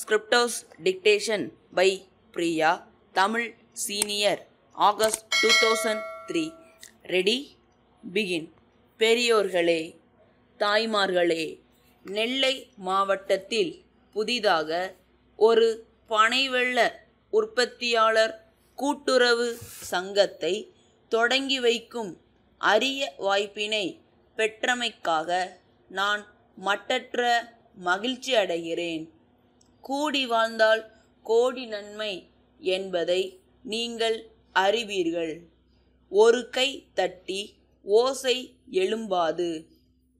Scriptos Dictation by Priya, Tamil Senior, August 2003. Ready? Begin. பெரியோர்களே, தாய்மார்களே, நெல்லை மாவட்டத்தில் புதிதாக ஒரு பனைவெள்ள உற்பத்தியாளர் கூட்டுறவு சங்கத்தை தொடங்கி வைக்கும் அரிய வாய்ப்பினை பெற்றமைக்காக நான் மட்டற்ற மகிழ்ச்சி அடைகிறேன். கூடி வாழ்ந்தால் கோடி நன்மை என்பதை நீங்கள் அறிவீர்கள். ஒரு கை தட்டி ஓசை எழும்பாது,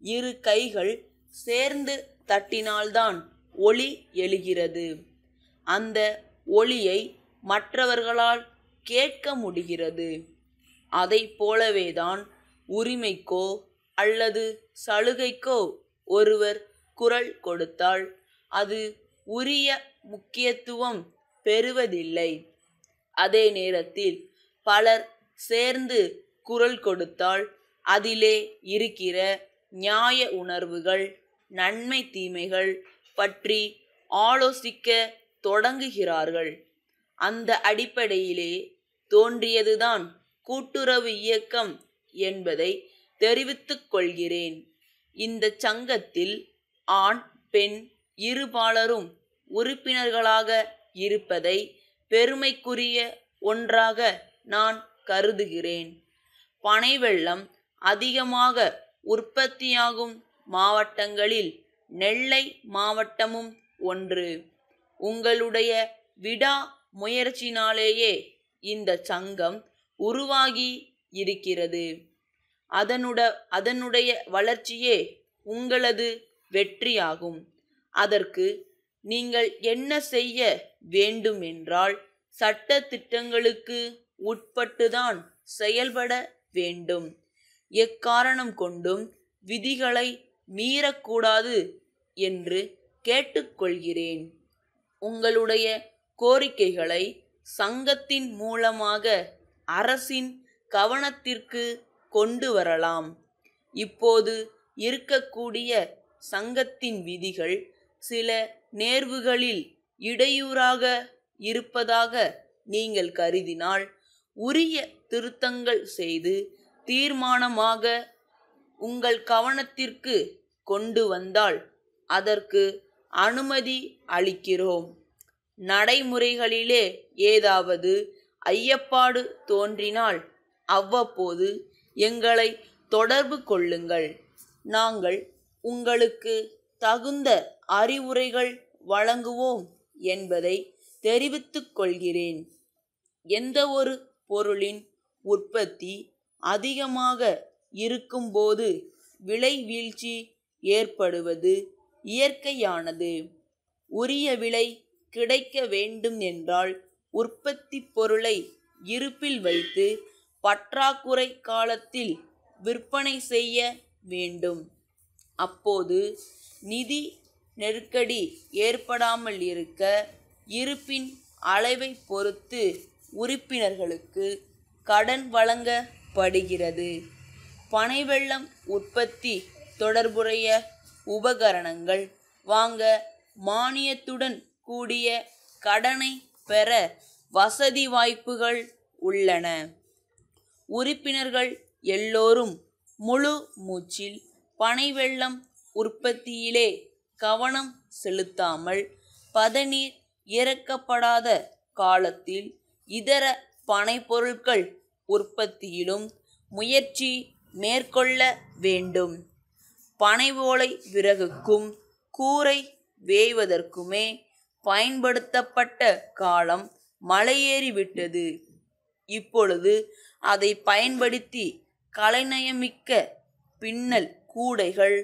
இரு கைகள் சேர்ந்து தட்டினால்தான் ஒலி எழுகிறது. அந்த ஒலியை மற்றவர்களால் கேட்க முடிகிறது. அதை போலவேதான் உரிமைக்கோ அல்லது சலுகைக்கோ ஒருவர் குரல் கொடுத்தால் அது உரிய முக்கியத்துவம் பெறுவதில்லை. அதே நேரத்தில் பலர் சேர்ந்து குரல் கொடுத்தால் அதிலே இருக்கிற நியாய உணர்வுகள், நன்மை தீமைகள் பற்றி ஆலோசிக்க தொடங்குகிறார்கள். அந்த அடிப்படையிலே தோன்றியதுதான் கூட்டுறவு இயக்கம் என்பதை தெரிவித்துக் கொள்கிறேன். இந்த சங்கத்தில் ஆண் பெண் இருபாலரும் உறுப்பினர்களாக இருப்பதை பெருமைக்குரிய ஒன்றாக நான் கருதுகிறேன். பனை வெல்லம் அதிகமாக உற்பத்தியாகும் மாவட்டங்களில் நெல்லை மாவட்டமும் ஒன்று. உங்களுடைய விடா முயற்சினாலேயே இந்த சங்கம் உருவாகி இருக்கிறது. அதனுடைய வளர்ச்சியே உங்களது வெற்றியாகும். அதற்கு நீங்கள் என்ன செய்ய வேண்டும் என்றால், சட்ட திட்டங்களுக்கு உட்பட்டுதான் செயல்பட வேண்டும். எக்காரணம் கொண்டும் விதிகளை மீறக்கூடாது என்று கேட்டுக்கொள்கிறேன். உங்களுடைய கோரிக்கைகளை சங்கத்தின் மூலமாக அரசின் கவனத்திற்கு கொண்டு வரலாம். இப்போது இருக்கக்கூடிய சங்கத்தின் விதிகள் சில நேர்வுகளில் இடையூறாக இருப்பதாக நீங்கள் கருதினால், உரிய திருத்தங்கள் செய்து தீர்மானமாக உங்கள் கவனத்திற்கு கொண்டு வந்தால் அதற்கு அனுமதி அளிக்கிறோம். நடைமுறைகளிலே ஏதாவது ஐயப்பாடு தோன்றினால் அவ்வப்போது எங்களை தொடர்பு கொள்ளுங்கள். நாங்கள் உங்களுக்கு தகுந்த அறிவுரைகள் வழங்குவோம் என்பதை தெரிவித்துக் கொள்கிறேன். எந்த ஒரு பொருளின் உற்பத்தி அதிகமாக இருக்கும்போது விலை வீழ்ச்சி ஏற்படுவது இயற்கையானது. உரிய விலை கிடைக்க வேண்டும் என்றால் உற்பத்தி பொருளை இருப்பில் வைத்து பற்றாக்குறை காலத்தில் விற்பனை செய்ய வேண்டும். அப்போது நிதி நெருக்கடி ஏற்படாமல் இருக்க இருப்பின் அளவை பொறுத்து உறுப்பினர்களுக்கு கடன் வழங்கப்படுகிறது. பனை வெல்லம் உற்பத்தி தொடர்புடைய உபகரணங்கள் வாங்க மானியத்துடன் கூடிய கடனை பெற வசதி வாய்ப்புகள் உள்ளன. உறுப்பினர்கள் எல்லோரும் முழு மூச்சில் பனை வெல்லம் உற்பத்தியிலே கவனம் செலுத்தாமல் பதநீர் இறக்கப்படாத காலத்தில் இதர பனை பொருட்கள் உற்பத்தியிலும் முயற்சி மேற்கொள்ள வேண்டும். பனை ஓலை விறகுக்கும் கூரை வேய்வதற்குமே பயன்படுத்தப்பட்ட காலம் மலையேறிவிட்டது. இப்பொழுது அதை பயன்படுத்தி கலைநயமிக்க பின்னல் கூடைகள்,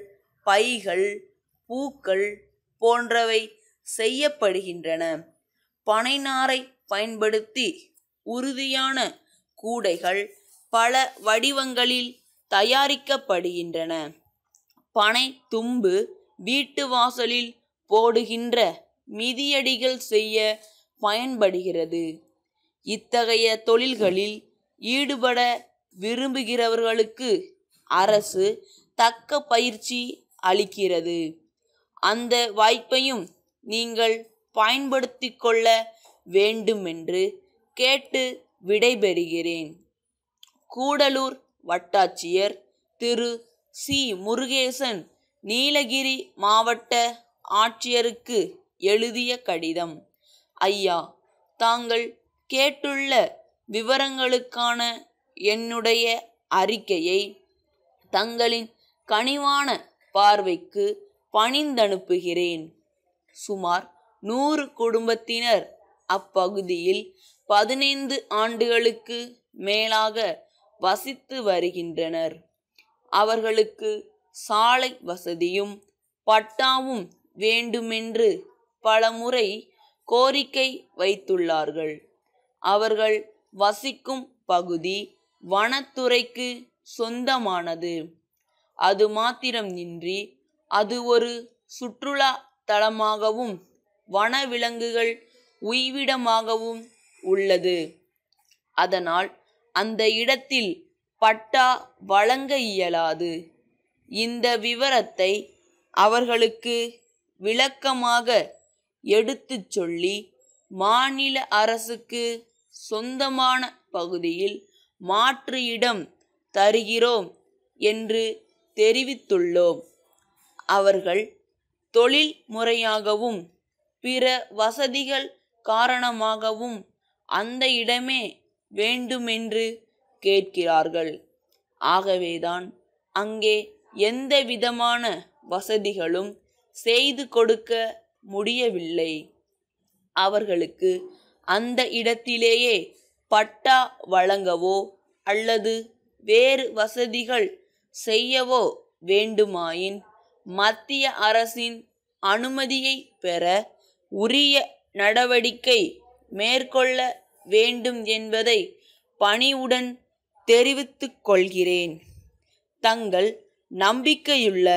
பைகள், பூக்கள் போன்றவை செய்யப்படுகின்றன. பனை நாரை பயன்படுத்தி உறுதியான கூடைகள் பல வடிவங்களில் தயாரிக்கப்படுகின்றன. பனை தும்பு வீட்டு வாசலில் போடுகின்ற மிதியடிகள் செய்ய பயன்படுகிறது. இத்தகைய தொழில்களில் ஈடுபட விரும்புகிறவர்களுக்கு அரசு தக்க பயிற்சி அளிக்கிறது. அந்த வாய்ப்பையும் நீங்கள் பயன்படுத்திக் கொள்ள வேண்டுமென்று கேட்டு விடைபெறுகிறேன். கூடலூர் வட்டாட்சியர் திரு சி. முருகேசன் நீலகிரி மாவட்ட ஆட்சியருக்கு எழுதிய கடிதம். ஐயா, தாங்கள் கேட்டுள்ள விவரங்களுக்கான என்னுடைய அறிக்கையை தங்களின் கனிவான பார்வைக்கு பணிந்தனுப்புகிறேன். சுமார் 100 குடும்பத்தினர் அப்பகுதியில் 15 ஆண்டுகளுக்கு மேலாக வசித்து வருகின்றனர். அவர்களுக்கு சாலை வசதியும் பட்டாவும் வேண்டுமென்று பலமுறை கோரிக்கை வைத்துள்ளார்கள். அவர்கள் வசிக்கும் பகுதி வனத்துறைக்கு சொந்தமானது. அது மாத்திரமின்றி அது ஒரு சுற்றுலா தலமாகவும் வனவிலங்குகள் உய்விடமாகவும் உள்ளது. அதனால் அந்த இடத்தில் பட்டா வழங்க இயலாது. இந்த விவரத்தை அவர்களுக்கு விளக்கமாக எடுத்துச் சொல்லி மாநில அரசுக்கு சொந்தமான பகுதியில் மாற்று இடம் தருகிறோம் என்று தெரிவித்துள்ளோம். அவர்கள் தொழில் முறையாகவும் பிற வசதிகள் காரணமாகவும் அந்த இடமே வேண்டுமென்று கேட்கிறார்கள். ஆகவேதான் அங்கே எந்த விதமான வசதிகளும் செய்து கொடுக்க முடியவில்லை. அவர்களுக்கு அந்த இடத்திலேயே பட்டா வழங்கவோ அல்லது வேறு வசதிகள் செய்யவோ வேண்டுமாயின் மத்திய அரசின் அனுமதியை பெற உரிய நடவடிக்கை மேற்கொள்ள வேண்டும் என்பதை பணிவுடன் தெரிவித்துக் கொள்கிறேன். தங்கள் நம்பிக்கையுள்ள